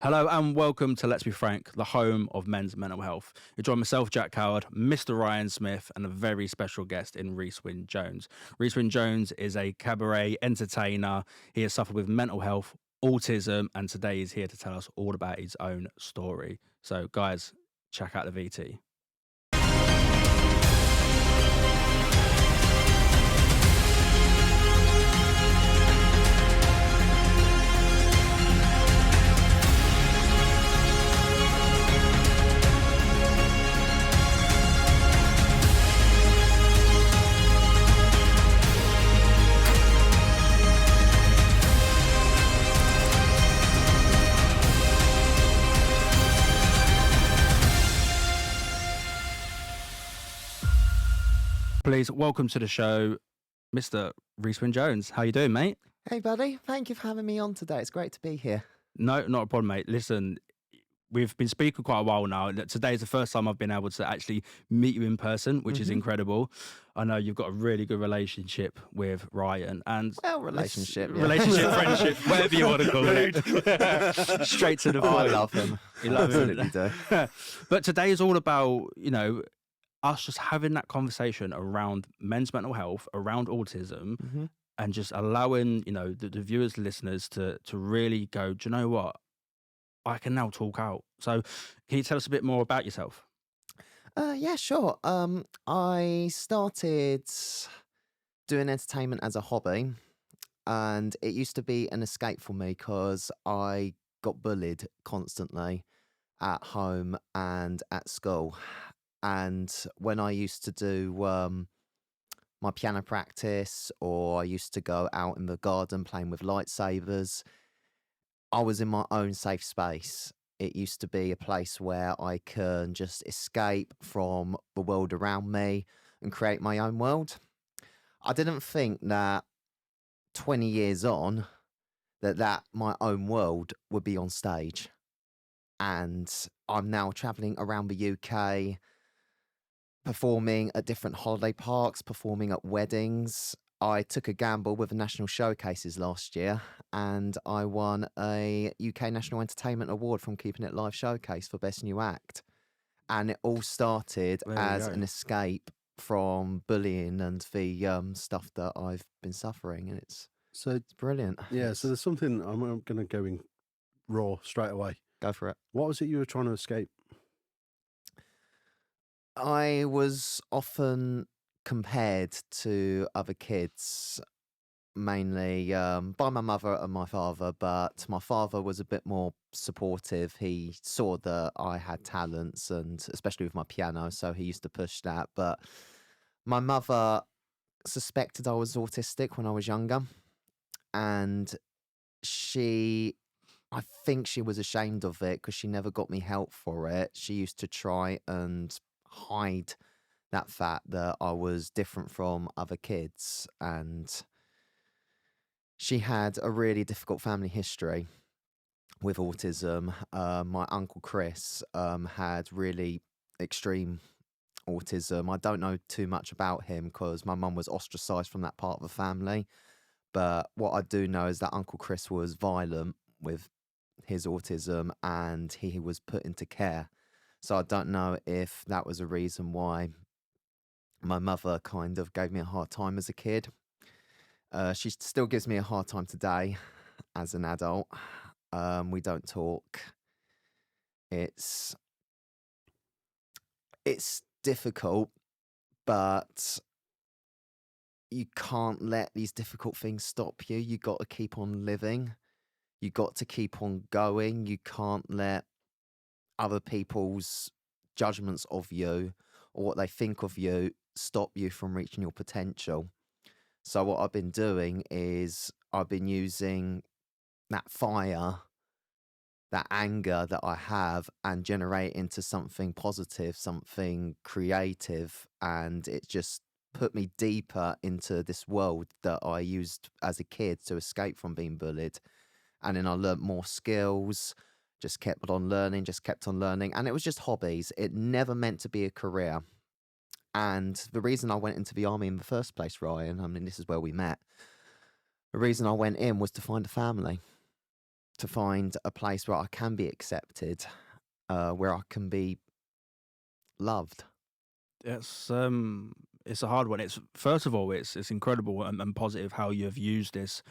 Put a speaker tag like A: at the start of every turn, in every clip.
A: Hello and welcome to Let's Be Frank, the home of men's mental health. You join myself, Jack Coward, Mr. Ryan Smith, and a very special guest in Rhys Wynne-Jones. Rhys Wynne-Jones is a cabaret entertainer. He has suffered with mental health, autism, and today he's here to tell us all about his own story. So, guys, check out the VT. Please welcome to the show, Mr. Rhys Wynne-Jones. How you doing, mate?
B: Hey, buddy. Thank you for having me on today. It's great to be here.
A: No, not a problem, mate. Listen, we've been speaking quite a while now. Today is the first time I've been able to actually meet you in person, which is incredible. I know you've got a really good relationship with Ryan, and
B: Relationship,
A: friendship, whatever you want to call it. Straight to the point.
B: I love him.
A: You love him.
B: Absolutely do.
A: But today is all about, us just having that conversation around men's mental health, around autism, and just allowing, the viewers, listeners to really go, do you know what? I can now talk out. So can you tell us a bit more about yourself?
B: Yeah, sure. I started doing entertainment as a hobby, and it used to be an escape for me because I got bullied constantly at home and at school. And when I used to do my piano practice, or I used to go out in the garden playing with lightsabers, I was in my own safe space. It used to be a place where I can just escape from the world around me and create my own world. I didn't think that 20 years on that my own world would be on stage. And I'm now traveling around the UK, performing at different holiday parks, performing at weddings. I took a gamble with the national showcases last year, and I won a UK National Entertainment Award from Keeping It Live Showcase for Best New Act. And it all started
A: There we
B: as
A: go.
B: an escape from bullying and the stuff that I've been suffering, and it's
C: So
B: brilliant.
C: yeah, so there's something I'm going to go in raw straight away.
B: Go for it.
C: What was it you were trying to escape?
B: I was often compared to other kids, mainly by my mother and my father, but my father was a bit more supportive. He saw that I had talents, and especially with my piano, so he used to push that. But my mother suspected I was autistic when I was younger, and I think she was ashamed of it because she never got me help for it. She used to try and hide that fact that I was different from other kids, and she had a really difficult family history with autism. My uncle Chris had really extreme autism. I don't know too much about him because my mum was ostracized from that part of the family. But what I do know is that Uncle Chris was violent with his autism, and he was put into care. So I don't know if that was a reason why my mother kind of gave me a hard time as a kid. She still gives me a hard time today as an adult. We don't talk. It's difficult, but you can't let these difficult things stop you. You got to keep on living. You got to keep on going. You can't let other people's judgments of you or what they think of you stop you from reaching your potential. So what I've been doing is I've been using that fire, that anger that I have, and generate into something positive, something creative, and it just put me deeper into this world that I used as a kid to escape from being bullied. And then I learnt more skills, just kept on learning, and it was just hobbies. It never meant to be a career. And the reason I went into the army in the first place, Ryan, I mean, this is where we met. The reason I went in was to find a family. to find a place where I can be accepted, where I can be loved.
A: It's a hard one. It's first of all, it's incredible and positive how you have used this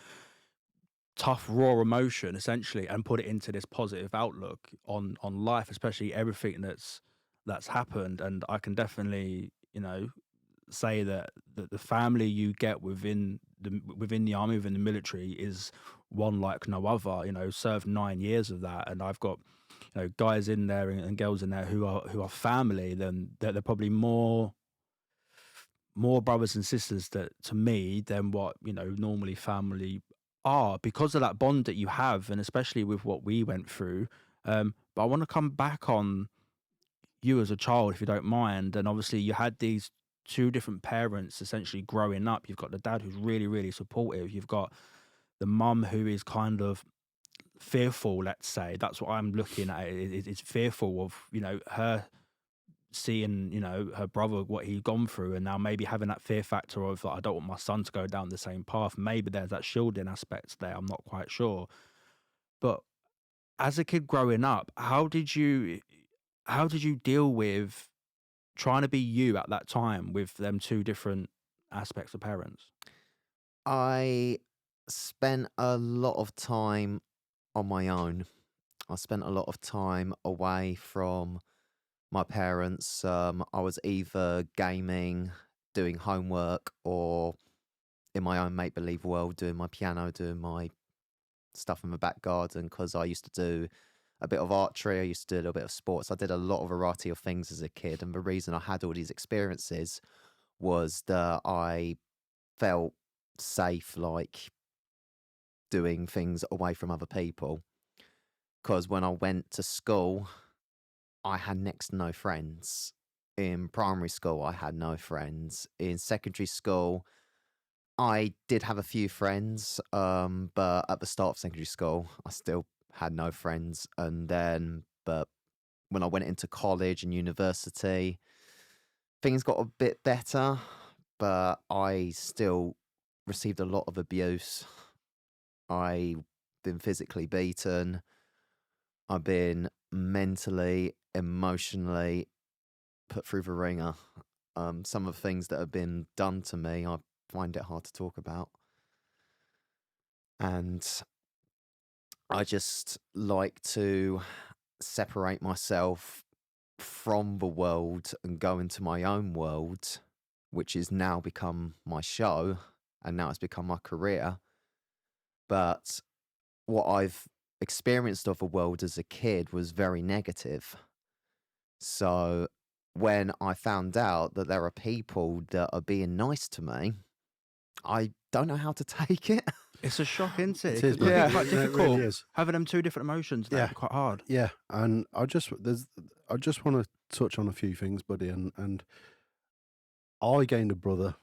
A: tough raw emotion essentially and put it into this positive outlook on life, especially everything that's happened. And I can definitely, say that the family you get within the army, within the military, is one like no other. Served 9 years of that, and I've got guys in there and girls in there who are family. Then they're probably more brothers and sisters that to me than what normally family are, because of that bond that you have, and especially with what we went through. But I want to come back on you as a child, if you don't mind. And obviously you had these two different parents essentially growing up. You've got the dad who's really, really supportive. You've got the mum who is kind of fearful, let's say. That's what I'm looking at. It's fearful of, her seeing, her brother, what he'd gone through, and now maybe having that fear factor of, like, I don't want my son to go down the same path. Maybe there's that shielding aspect there. I'm not quite sure. But as a kid growing up, how did you deal with trying to be you at that time with them two different aspects of parents?
B: I spent a lot of time on my own. I spent a lot of time away from my parents. I was either gaming, doing homework, or in my own make believe world, doing my piano, doing my stuff in my back garden. Because I used to do a bit of archery, I used to do a little bit of sports. I did a lot of variety of things as a kid. And the reason I had all these experiences was that I felt safe, like doing things away from other people. Because when I went to school, I had next to no friends. In primary school, I had no friends. In secondary school, I did have a few friends, but at the start of secondary school, I still had no friends. But when I went into college and university, things got a bit better, but I still received a lot of abuse. I've been physically beaten. I've been mentally, emotionally put through the ringer. Some of the things that have been done to me, I find it hard to talk about. And I just like to separate myself from the world and go into my own world, which has now become my show and now it's become my career. But what I've experienced of the world as a kid was very negative. So when I found out that there are people that are being nice to me, I don't know how to take it.
A: It's a shock, isn't it?
C: It is,
A: It can be
C: man.
A: quite
C: It
A: difficult.
C: really is.
A: Having them two different emotions,
C: Yeah.
A: that'd be quite hard.
C: Yeah, and I just want to touch on a few things, buddy, and I gained a brother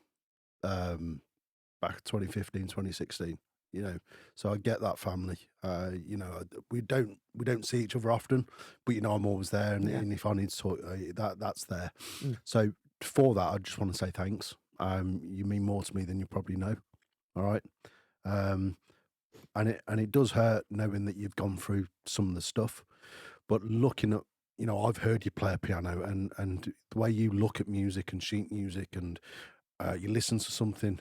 C: back 2015, 2016. So I get that family. We don't see each other often, but I'm always there, and,
B: Yeah.
C: and if I need to talk, that's there.
B: Mm.
C: So for that, I just want to say thanks. You mean more to me than you probably know. All right. And it does hurt knowing that you've gone through some of the stuff, but looking at, I've heard you play a piano, and the way you look at music and sheet music, and you listen to something,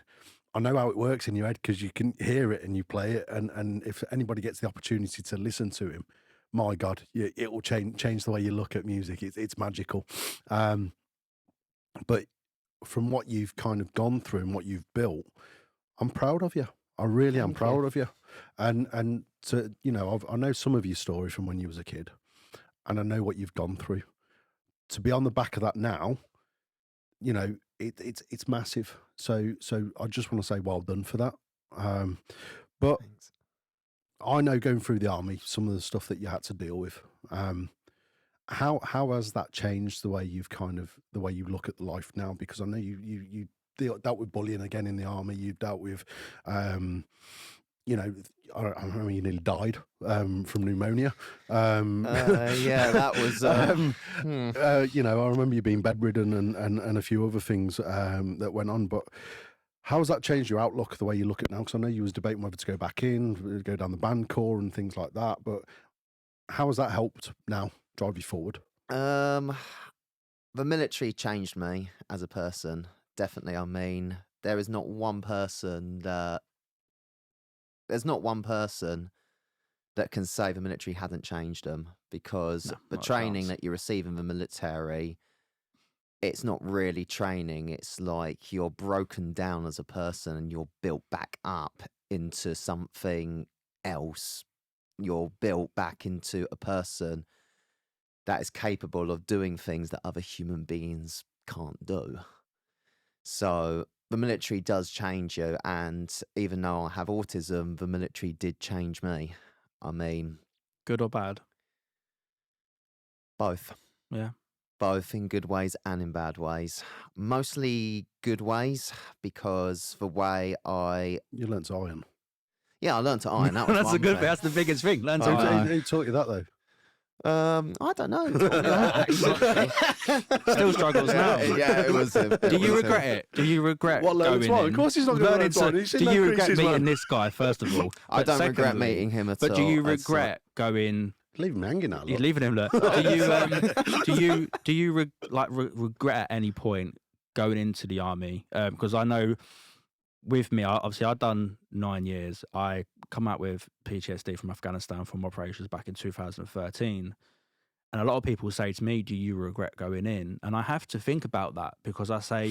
C: I know how it works in your head because you can hear it and you play it, and if anybody gets the opportunity to listen to him, my God, it will change the way you look at music. It's magical. But from what you've kind of gone through and what you've built, I'm proud of you. I really am
B: Thank you.
C: proud of you. And to, I know some of your story from when you was a kid, and I know what you've gone through. To be on the back of that now, it's massive. So I just want to say well done for that. But
B: Thanks.
C: I know going through the army, some of the stuff that you had to deal with. How has that changed the way you look at life now? Because I know you dealt with bullying again in the army. You dealt with, I remember you nearly died from pneumonia.
B: Yeah, that was.
C: I remember you being bedridden and a few other things that went on. But How has that changed your outlook, the way you look at it now? Because I know you was debating whether to go back in, go down the band corps and things like that. But how has that helped now drive you forward?
B: The military changed me as a person. Definitely. I mean, there's not one person that can say the military hadn't changed them, because
A: No,
B: the
A: not a
B: training
A: chance.
B: that you receive in the military, it's not really training. It's like you're broken down as a person and you're built back up into something else. You're built back into a person that is capable of doing things that other human beings can't do. So the military does change you. And even though I have autism, the military did change me. I mean,
A: Good or bad?
B: both.
A: Yeah.
B: Both in good ways and in bad ways. Mostly good ways, because the way
C: You learnt to iron.
B: I learned to iron. That was
A: That's a
B: one
A: good.
B: thing.
A: That's the biggest thing. Learn to
B: Oh,
A: iron.
C: Who taught you that though?
B: I don't know. Who taught me that, actually.
A: Still struggles now.
B: Yeah, it was him.
A: Do you regret it? Do you regret
C: What, learning
A: going
C: to iron?
A: in?
C: Of course he's not gonna learn to iron.
A: to-
C: He's in
A: Do
C: no
A: you
C: creases,
A: regret meeting
C: man.
A: this guy, first of all?
B: I
A: But
B: don't regret
A: secondly-
B: meeting him at all.
A: But do you
B: That's
A: regret going?
C: Leave him hanging out.
A: You're
C: Look.
A: leaving him there. Do you regret at any point going into the army? Because I know with me, obviously I've done 9 years. I come out with PTSD from Afghanistan from operations back in 2013. And a lot of people say to me, do you regret going in? And I have to think about that, because I say,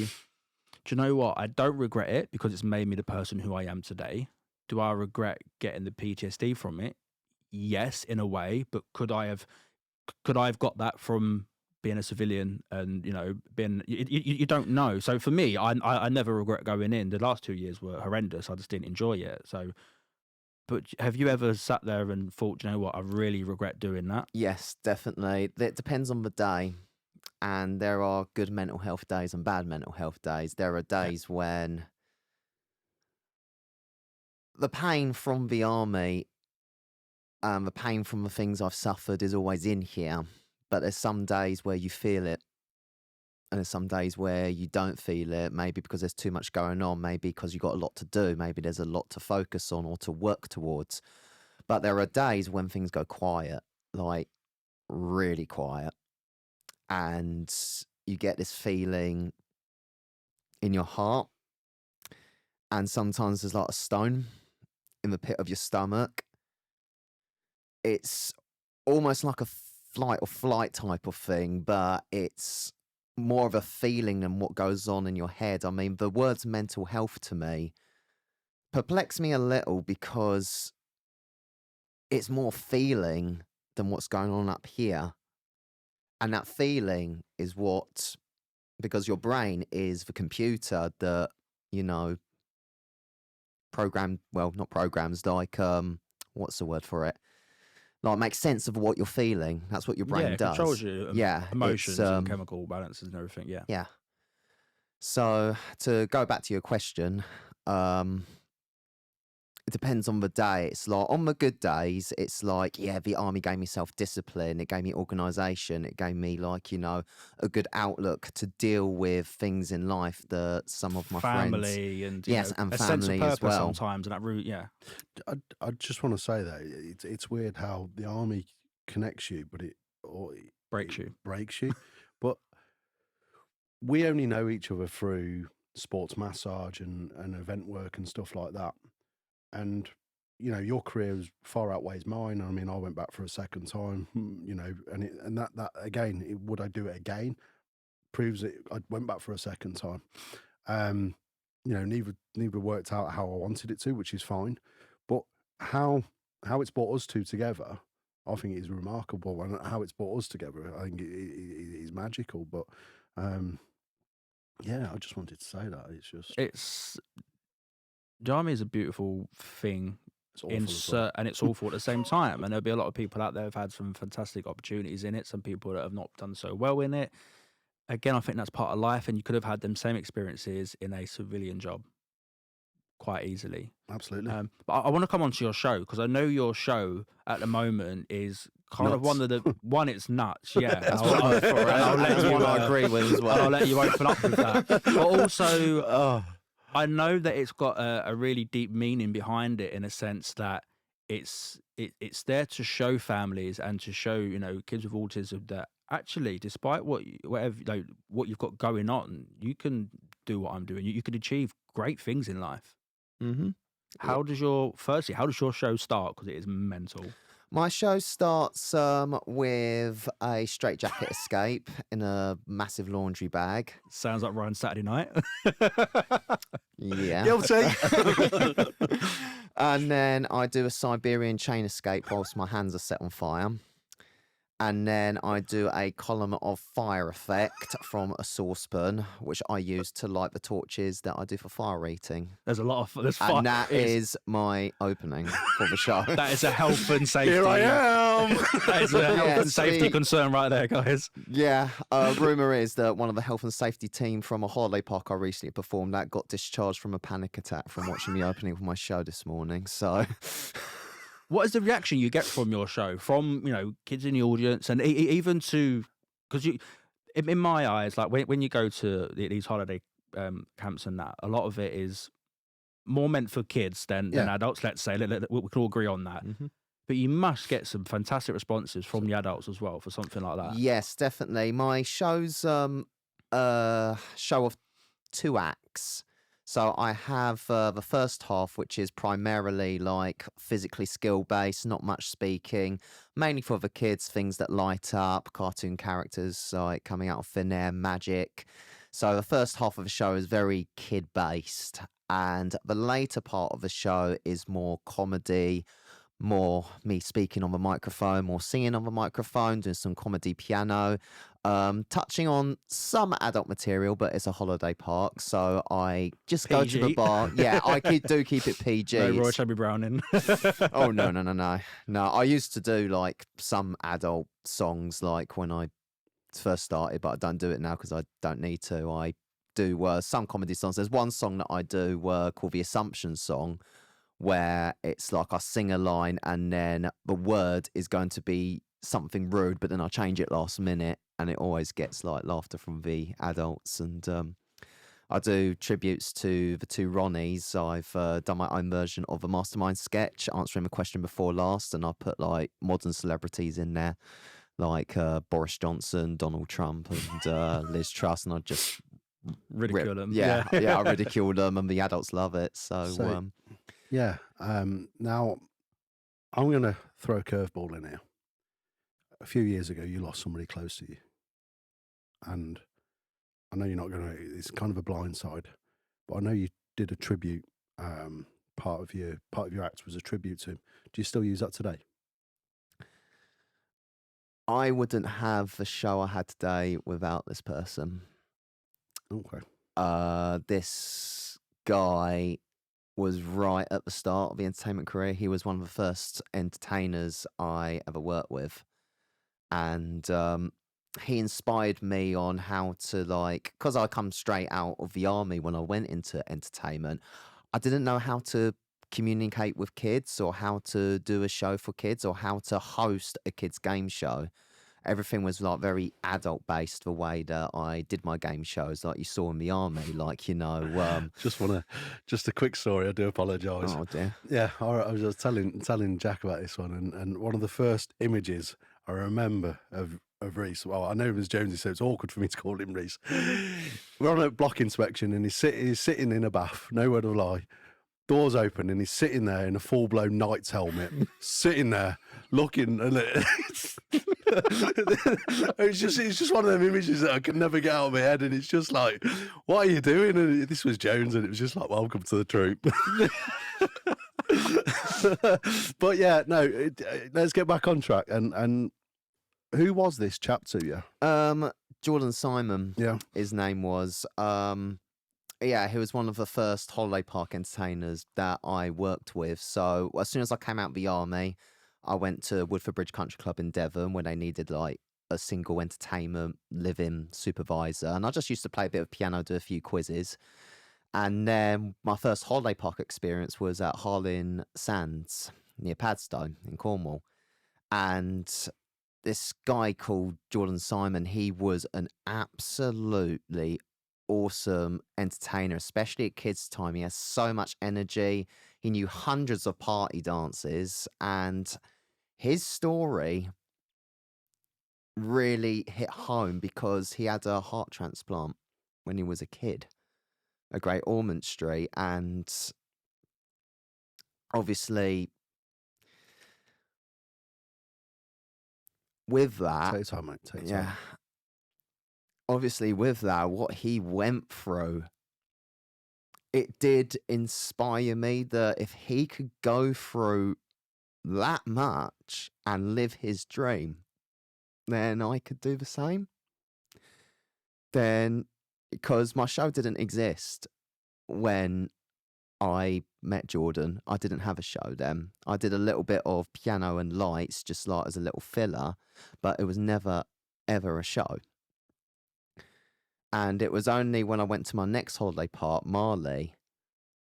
A: do you know what? I don't regret it, because it's made me the person who I am today. Do I regret getting the PTSD from it? Yes, in a way, but could I have got that from being a civilian and, being, you don't know. So for me, I never regret going in. The last 2 years were horrendous. I just didn't enjoy it. So, but have you ever sat there and thought, you know what, I really regret doing that?
B: Yes, definitely. It depends on the day. And there are good mental health days and bad mental health days. There are days when the pain from the army, the pain from the things I've suffered is always in here. But there's some days where you feel it. And there's some days where you don't feel it, maybe because there's too much going on, maybe because you've got a lot to do, maybe there's a lot to focus on or to work towards. But there are days when things go quiet, like really quiet. And you get this feeling in your heart. And sometimes there's like a stone in the pit of your stomach. It's almost like a flight or flight type of thing, but it's more of a feeling than what goes on in your head. I mean, the words mental health to me perplex me a little, because it's more feeling than what's going on up here. And that feeling is what, because your brain is the computer that, not programs, like, what's the word for it? Like, makes sense of what you're feeling. That's what your brain does.
A: Controls you.
B: Yeah,
A: Emotions
B: it's,
A: and chemical balances and everything. Yeah.
B: Yeah. So to go back to your question, it depends on the day. It's like, on the good days, it's like, yeah, the army gave me self-discipline. It gave me organisation. It gave me, like, a good outlook to deal with things in life that some of my friends...
A: Family and,
B: and
A: a sense of
B: family
A: purpose
B: as well.
A: sometimes. And that route, yeah.
C: I just want to say that it's weird how the army connects you, but it
A: Breaks you.
C: breaks you. But we only know each other through sports massage and event work and stuff like that. And your career far outweighs mine. I mean, I went back for a second time, and that again, would I do it again? Proves it. I went back for a second time. Neither worked out how I wanted it to, which is fine. But how it's brought us two together, I think it is remarkable, and how it's brought us together, I think it is magical. But I just wanted to say that
A: It's the army is a beautiful thing,
C: it's awful as well.
A: and it's awful at the same time. And there'll be a lot of people out there who've had some fantastic opportunities in it. Some people that have not done so well in it. Again, I think that's part of life, and you could have had them same experiences in a civilian job quite easily.
C: Absolutely.
A: But I want to come on to your show, because I know your show at the moment is kind of
C: Nuts.
A: one of the it's nuts. Yeah,
B: That's what I
A: I'll let
B: That's
A: you,
B: one I agree with as well.
A: I'll let you open up with that. But also, I know that it's got a really deep meaning behind it, in a sense that it's there to show families and to show, kids with autism that actually, despite whatever, what you've got going on, you can do what I'm doing. You can achieve great things in life.
B: Mm-hmm.
A: How does your show start? Because it is mental.
B: My show starts with a straitjacket escape in a massive laundry bag.
A: Sounds like Ryan's Saturday night.
B: Yeah.
C: Guilty.
B: And then I do a Siberian chain escape whilst my hands are set on fire. And then I do a column of fire effect from a saucepan, which I use to light the torches that I do for fire eating.
A: There's fire.
B: And that is my opening for the show.
A: That is a health and safety.
C: Here I am.
A: That is a health
B: Yeah,
A: and safety
B: see.
A: concern right there, guys.
B: Yeah, rumour is that one of the health and safety team from a holiday park I recently performed at got discharged from a panic attack from watching the opening of my show this morning. So,
A: What is the reaction you get from your show, from kids in the audience, and even to, because in my eyes, like when you go to these holiday camps and that, a lot of it is more meant for kids than adults. Let's say we can all agree on that.
B: mm-hmm.
A: But you must get some fantastic responses from the adults as well for something like that.
B: Yes, definitely. My show's a show of 2 acts. So I have the first half, which is primarily like physically skill based, not much speaking, mainly for the kids, things that light up, cartoon characters like coming out of thin air, magic. So the first half of the show is very kid based, and the later part of the show is more comedy, more me speaking on the microphone, more singing on the microphone, doing some comedy piano, touching on some adult material, but it's a holiday park, so I just go to the
A: PG.
B: bar. Yeah, I do keep it PG.
A: No Roy
B: It's-
A: Chubby Browning.
B: Oh no. No, I used to do like some adult songs like when I first started, but I don't do it now because I don't need to. I do some comedy songs. There's one song that I do called the Assumption Song, where it's like I sing a line and then the word is going to be something rude, but then I change it last minute, and it always gets like laughter from the adults. And I do tributes to the 2 Ronnies. I've done my own version of a Mastermind sketch, answering the question before last, and I put like modern celebrities in there, like Boris Johnson, Donald Trump, and Liz Truss, and I just
A: Ridicule them.
B: Yeah, I ridicule them, and the adults love it. So
C: Yeah. Now, I'm going to throw a curveball in here. A few years ago, you lost somebody close to you. And I know you're not going to, it's kind of a blind side, but I know you did a tribute. Part of your act was a tribute to him. Do you still use that today?
B: I wouldn't have the show I had today without this person.
C: Okay.
B: This guy was right at the start of the entertainment career. He was one of the first entertainers I ever worked with. And he inspired me on how to, like, because I come straight out of the army when I went into entertainment, I didn't know how to communicate with kids or how to do a show for kids or how to host a kids game show. Everything was like very adult based, the way that I did my game shows, like you saw in the army, like,
C: Just a quick story. I do apologise.
B: oh dear.
C: Yeah, I was just telling Jack about this one, and one of the first images I remember of Rhys. Well, I know him as Jonesy, so it's awkward for me to call him Rhys. We're on a block inspection, and he's sitting in a bath. No word of a lie. Doors open, and he's sitting there in a full-blown knight's helmet, sitting there looking, and it's just one of them images that I can never get out of my head, and it's just like, what are you doing? And this was Jones, and it was just like, welcome to the troop. But yeah, no, let's get back on track. And who was this chap to you?
B: Jordan Simon.
C: Yeah.
B: His name was. Yeah, he was one of the first holiday park entertainers that I worked with. So as soon as I came out of the army, I went to Woodford Bridge Country Club in Devon when they needed like a single entertainment living supervisor. And I just used to play a bit of piano, do a few quizzes. And then my first holiday park experience was at Harlyn Sands near Padstow in Cornwall. And this guy called Jordan Simon, he was an absolutely awesome entertainer, especially at kids' time. He has so much energy. He knew hundreds of party dances, and his story really hit home because he had a heart transplant when he was a kid at Great Ormond Street, and obviously with that,
C: Take your time, mate. Take your
B: yeah,
C: time.
B: obviously with that, what he went through, it did inspire me that if he could go through that much and live his dream, then I could do the same. Then, because my show didn't exist when I met Jordan, I didn't have a show then. I did a little bit of piano and lights, just like as a little filler, but it was never, ever a show. And it was only when I went to my next holiday park, Marley,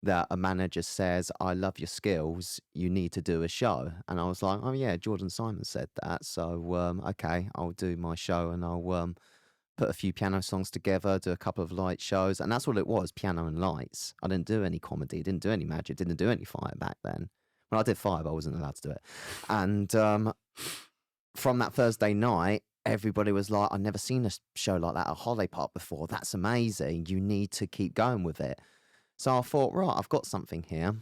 B: that a manager says, I love your skills, you need to do a show. And I was like, oh yeah, Jordan Simon said that. So, okay, I'll do my show and I'll put a few piano songs together, do a couple of light shows. And that's all it was, piano and lights. I didn't do any comedy, didn't do any magic, didn't do any fire back then. When I did fire, I wasn't allowed to do it. And from that Thursday night, everybody was like, I've never seen a show like that at a holiday park before. That's amazing. You need to keep going with it. So I thought, right, I've got something here.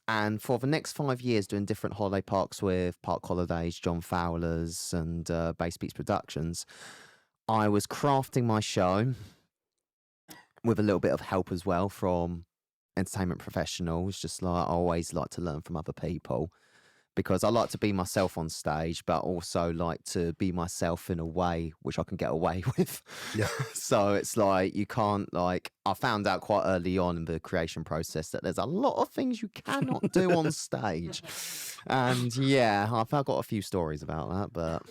B: And for the next 5 years, doing different holiday parks with Park Holidays, John Fowler's, and Base Beats Productions, I was crafting my show with a little bit of help as well from entertainment professionals. Just like I always like to learn from other people, because I like to be myself on stage, but also like to be myself in a way which I can get away with.
C: Yeah.
B: So it's like, you can't, like, I found out quite early on in the creation process that there's a lot of things you cannot do on stage. And yeah, I've got a few stories about that, but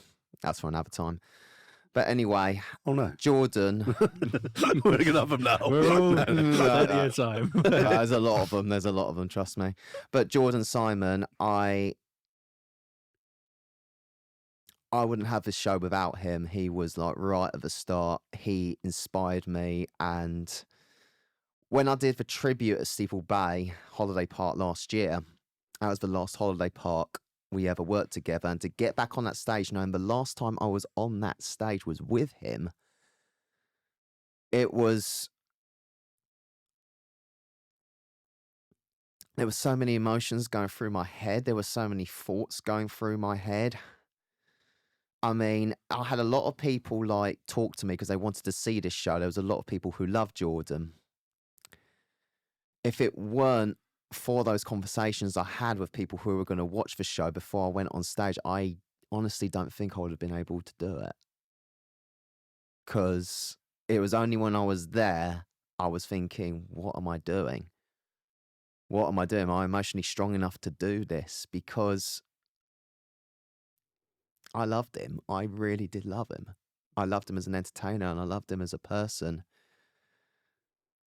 B: that's for another time. But anyway,
C: Oh no,
B: Jordan.
C: we're gonna have them now.
A: We're all
B: No,
A: plenty
B: no.
A: of time.
B: There's a lot of them. There's a lot of them, trust me. But Jordan Simon, I wouldn't have this show without him. He was like right at the start. He inspired me. And when I did the tribute at Steeple Bay Holiday Park last year, that was the last holiday park we ever worked together. And to get back on that stage, knowing the last time I was on that stage was with him, it was... There were so many emotions going through my head. There were so many thoughts going through my head. I mean, I had a lot of people like talk to me because they wanted to see this show. There was a lot of people who loved Jordan. If it weren't for those conversations I had with people who were going to watch the show before I went on stage, I honestly don't think I would have been able to do it. Because it was only when I was there, I was thinking, what am I doing? What am I doing? Am I emotionally strong enough to do this? Because I loved him. I really did love him. I loved him as an entertainer and I loved him as a person.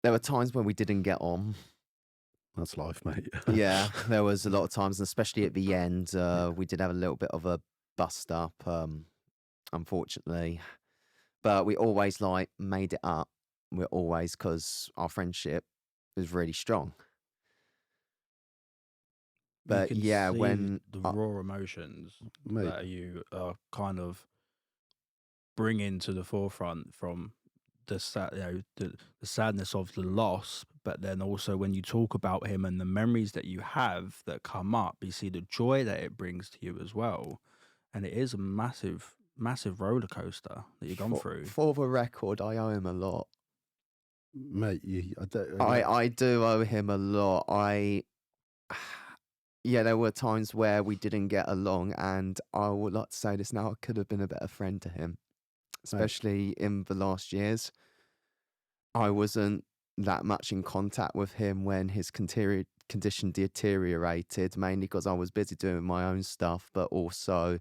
B: There were times when we didn't get on.
C: That's life, mate.
B: Yeah, there was a lot of times, and especially at the end, we did have a little bit of a bust up, unfortunately. But we always like made it up. We're always, because our friendship is really strong. But
A: you can
B: yeah,
A: see
B: when
A: the raw emotions
C: Mate.
A: that you are kind of bringing to the forefront from the the sadness of the loss, but then also when you talk about him and the memories that you have that come up, you see the joy that it brings to you as well, and it is a massive roller coaster that you've gone through.
B: for the record, I owe him a lot.
C: Mate,
B: I do owe him a lot. Yeah, there were times where we didn't get along, and I would like to say this now, I could have been a better friend to him, especially in the last years. I wasn't that much in contact with him when his condition deteriorated, mainly because I was busy doing my own stuff, but also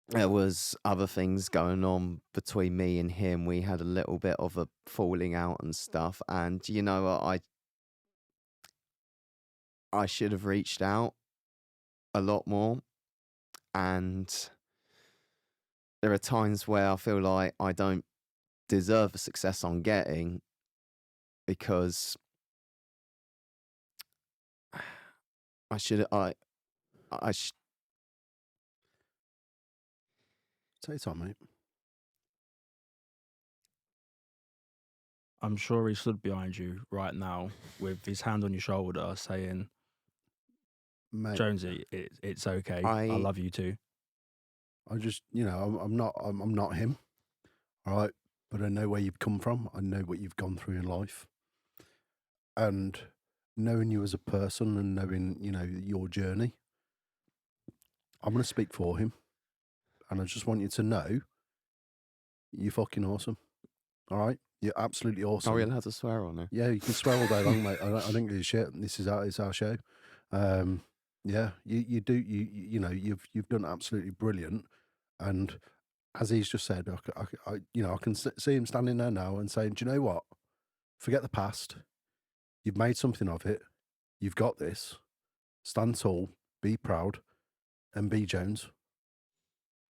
B: there was other things going on between me and him. We had a little bit of a falling out and stuff, and you know what, I should have reached out a lot more, and there are times where I feel like I don't deserve the success I'm getting because I should I sh-
C: Take your time, mate.
A: I'm sure he stood behind you right now with his hand on your shoulder saying,
C: Mate,
A: Jonesy, it's okay. I
B: I
A: love you too.
C: I just, I'm not him, all right? But I know where you've come from. I know what you've gone through in life. And knowing you as a person and knowing, your journey, I'm going to speak for him. And I just want you to know you're fucking awesome, all right? You're absolutely awesome.
B: Are we allowed to swear on it?
C: Yeah, you can swear all day long, mate. I don't give a shit. It's our show. Yeah, you do. You've done absolutely brilliant. And as he's just said, I can see him standing there now and saying, "Do you know what? Forget the past. You've made something of it. You've got this. Stand tall. Be proud, and be Jones.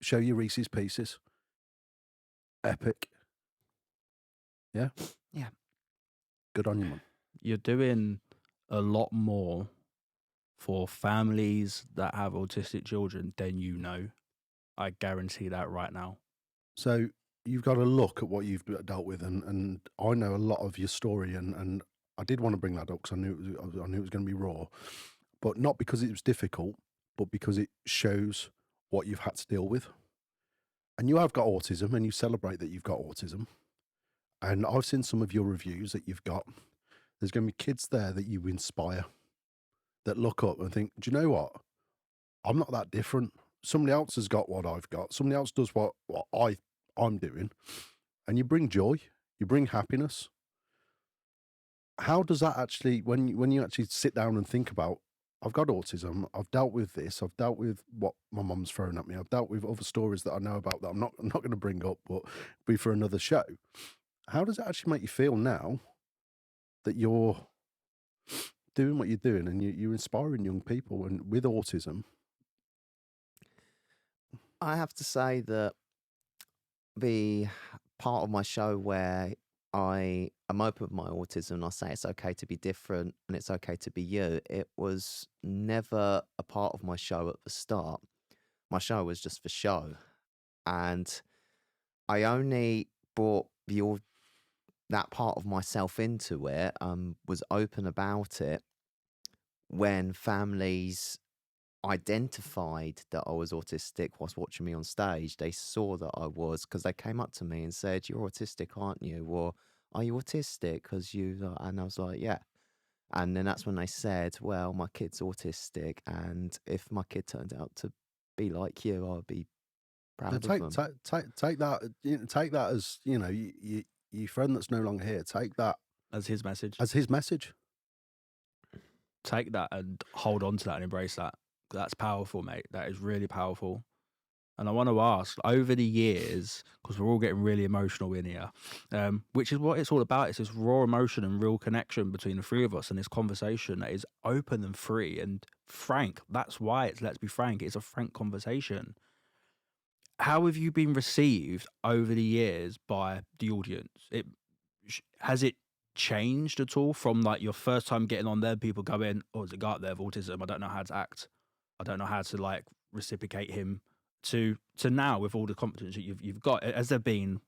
C: Show your Reese's Pieces. Epic. Yeah,
B: Yeah.
C: good on you, man.
A: You're doing a lot more for families that have autistic children than you know. I guarantee that right now.
C: So you've got to look at what you've dealt with, and I know a lot of your story, and I did want to bring that up because I knew it was going to be raw, but not because it was difficult, but because it shows what you've had to deal with. And you have got autism, and you celebrate that you've got autism. And I've seen some of your reviews that you've got. There's going to be kids there that you inspire, that look up and think, do you know what? I'm not that different. Somebody else has got what I've got. Somebody else does what I'm doing. And you bring joy, you bring happiness. How does that actually, when you actually sit down and think about, I've got autism, I've dealt with this, I've dealt with what my mum's thrown at me, I've dealt with other stories that I know about that I'm not going to bring up, but be for another show. How does it actually make you feel now that you're doing what you're doing and you're inspiring young people and with autism?
B: I have to say that the part of my show where I am open with my autism and I say it's okay to be different and it's okay to be you, it was never a part of my show at the start. My show was just for show. And I only brought that part of myself into it, was open about it when families identified that I was autistic whilst watching me on stage. They saw that I was, because they came up to me and said, "You're autistic, aren't you?" Or, "Are you autistic?" Because and I was like, "Yeah." And then that's when they said, "Well, my kid's autistic, and if my kid turned out to be like you, I'd be proud of them."
C: Take that. Take that as your friend that's no longer here. Take that
A: As his message.
C: as his message.
A: Take that and hold on to that and embrace that. That's powerful, mate. That is really powerful. And I want to ask, over the years, because we're all getting really emotional in here, which is what it's all about. It's this raw emotion and real connection between the three of us and this conversation that is open and free and frank. That's why it's Let's Be Frank. It's a frank conversation. How have you been received over the years by the audience? Has it changed at all from like your first time getting on there, people going, "Oh, there's a guy up there with autism. I don't know how to act. I don't know how to like reciprocate him," to now with all the confidence that you've got? Has there been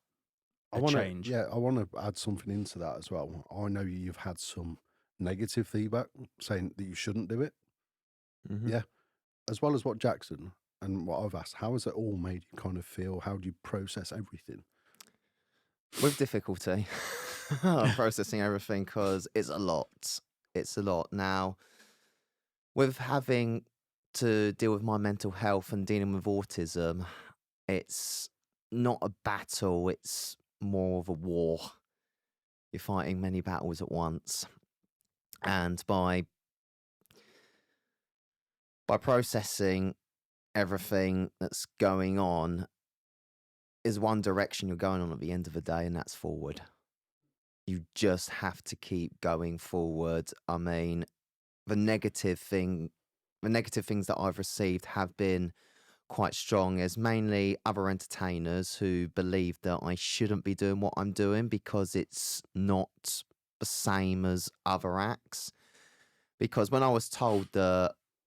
A: a change?
C: Yeah, I want to add something into that as well. I know you've had some negative feedback saying that you shouldn't do it.
B: Mhm.
C: Yeah, as well as what Jackson and what I've asked. How has it all made you kind of feel? How do you process everything?
B: With difficulty. I'm processing everything because it's a lot. It's a lot. Now, with having to deal with my mental health and dealing with autism, it's not a battle, it's more of a war. You're fighting many battles at once. And by processing everything that's going on, is one direction you're going on at the end of the day, and that's forward. You just have to keep going forward. I mean, the negative things that I've received have been quite strong. There's mainly other entertainers who believe that I shouldn't be doing what I'm doing because it's not the same as other acts. Because when I was told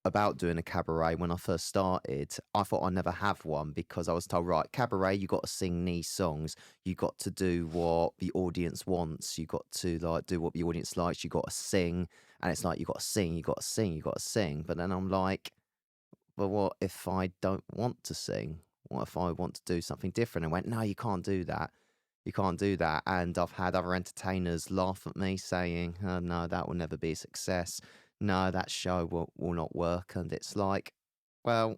B: about doing a cabaret when I first started, I thought I'd never have one because I was told, right, cabaret, you got to sing these songs. You got to do what the audience wants. You got to like do what the audience likes. You got to sing. And it's like, you got to sing, you got to sing, you got to sing. But then I'm like, well, what if I don't want to sing? What if I want to do something different? And went, no, you can't do that. You can't do that. And I've had other entertainers laugh at me saying, oh, no, that will never be a success. No, that show will not work. And it's like, well,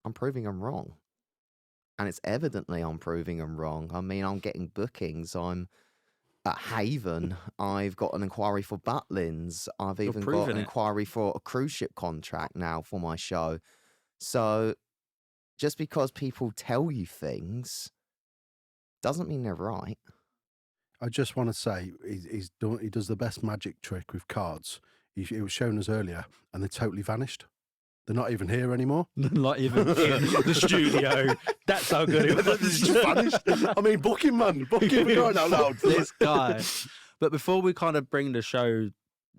B: I'm proving them wrong. And it's evidently I'm proving them wrong. I mean, I'm getting bookings. I'm at Haven. I've got an inquiry for Butlins. I've
A: You're
B: even got
A: proving
B: an
A: it.
B: inquiry for a cruise ship contract now for my show. So just because people tell you things doesn't mean they're right.
C: I just want to say he does the best magic trick with cards. It was shown us earlier, and they totally vanished. They're not even here anymore.
A: Not even in the studio. That's how good it was.
C: It's just vanished. I mean, booking, man. Booking, we're going out loud.
A: This guy. But before we kind of bring the show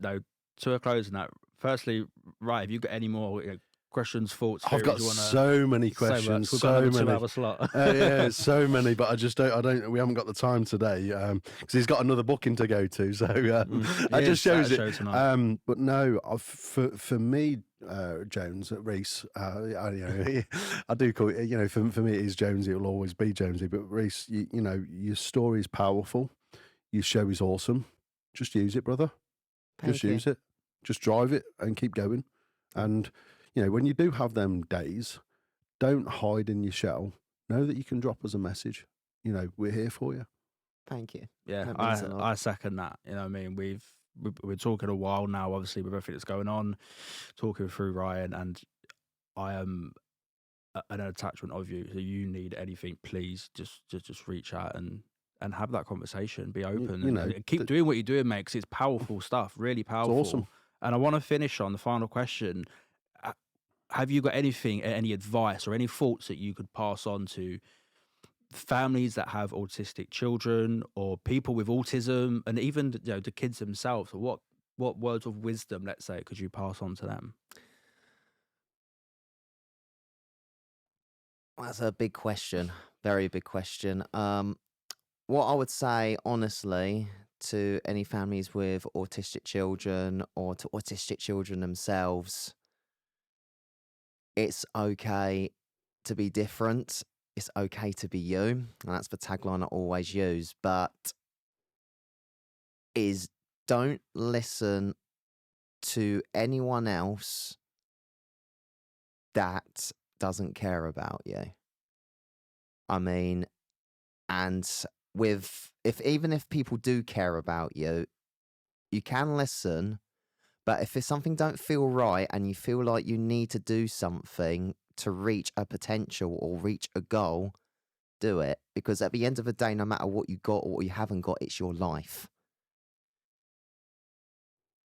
A: to a close and that, firstly, right, have you got any more questions, thoughts?
C: I've got so many questions,
A: We've
C: so
A: got
C: many.
A: 2 hour slot.
C: Yeah, so many, but we haven't got the time today because he's got another booking to go to. So that just shows it. But no, for me, Jones at Rhys, I do call it. For me, it is Jonesy. It will always be Jonesy. But Rhys, your story is powerful. Your show is awesome. Just use it, brother.
B: Thank you.
C: Use it. Just drive it and keep going. And when you do have them days, don't hide in your shell. Know that you can drop us a message. We're here for you.
B: Thank you.
A: Yeah,
B: That means a lot.
A: I second that. You know what I mean? We're talking a while now, obviously, with everything that's going on, talking through Ryan, and I am an attachment of you. So you need anything, please just reach out and have that conversation. Be open. And keep doing what you're doing, mate, because it's powerful stuff, really powerful.
C: It's awesome.
A: And I want to finish on the final question. Have you got any advice or any thoughts that you could pass on to families that have autistic children or people with autism, and even the kids themselves? Or what words of wisdom, let's say, could you pass on to them?
B: That's a big question. Very big question. What I would say, honestly, to any families with autistic children or to autistic children themselves, it's okay to be different. It's okay to be you. And that's the tagline I always use. But don't listen to anyone else that doesn't care about you. I mean, and even if people do care about you, you can listen. But if it's something don't feel right and you feel like you need to do something to reach a potential or reach a goal, do it. Because at the end of the day, no matter what you got or what you haven't got, it's your life.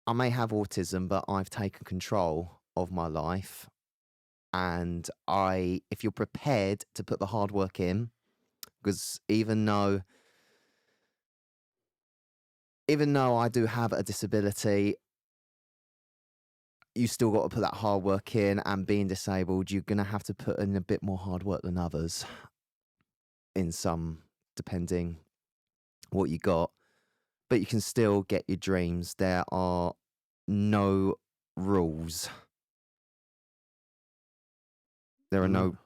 B: I may have autism, but I've taken control of my life. And if you're prepared to put the hard work in, because even though I do have a disability, you still got to put that hard work in, and being disabled, you're going to have to put in a bit more hard work than others depending what you got. But you can still get your dreams. There are no rules. There are no...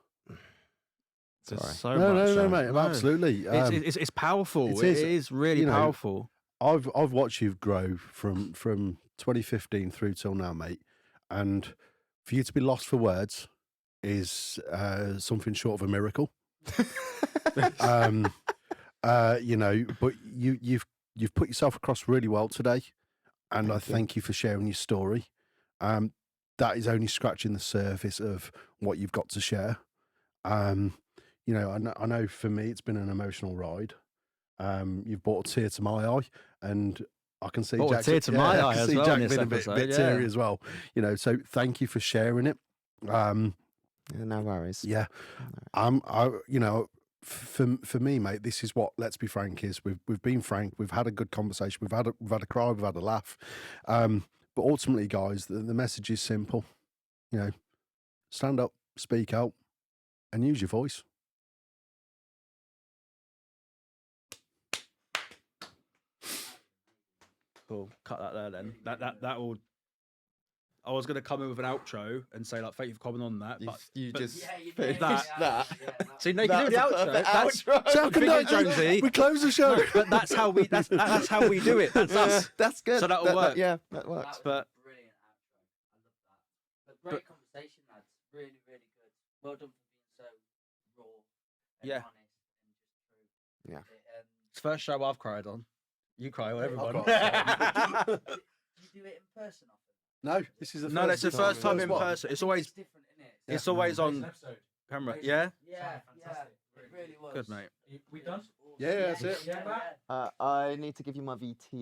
A: There's
B: Sorry.
C: No, mate. Absolutely.
A: It's powerful. It is really powerful.
C: I've watched you grow from 2015 through till now, mate. And for you to be lost for words is something short of a miracle. But you've put yourself across really well today, and I thank you for sharing your story. That is only scratching the surface of what you've got to share. I know for me it's been an emotional ride. You've brought a tear to my eye, and I can see
A: Jack, a tear to my eye as well.
C: Jack being a bit teary as well. So thank you for sharing it.
B: Yeah, no worries.
C: Yeah, for me, mate, this is what Let's Be Frank is. We've been frank. We've had a good conversation. We've had a cry. We've had a laugh. But ultimately, guys, the message is simple. Stand up, speak out, and use your voice.
A: Cool. Cut that there then. That will. I was going to come in with an outro and say like, thank you for coming on that. But
B: You just
A: finished
B: finished that.
A: see, no, you can do the outro. That's
C: So
A: Jonesy.
C: we close the show.
A: No, but that's how we. That's how we do it. That's us.
B: That's good.
A: So that'll work.
B: Yeah, that works.
A: But
D: Brilliant outro. I love that. But great conversation, lads. Really, really good. Well done for being so raw and
A: Yeah.
D: honest and just true.
B: Yeah.
A: it's the first show I've cried on. You cry on everyone.
D: Do you do it in person often?
C: No, this is the
A: No,
C: first
A: that's the first time in
C: one.
A: person. It's always
D: It's different, isn't it?
A: it's always on camera. Yeah.
D: Yeah, it really was.
A: Good mate.
D: We done?
C: Yeah, that's it.
D: Yeah.
B: I need to give you my VT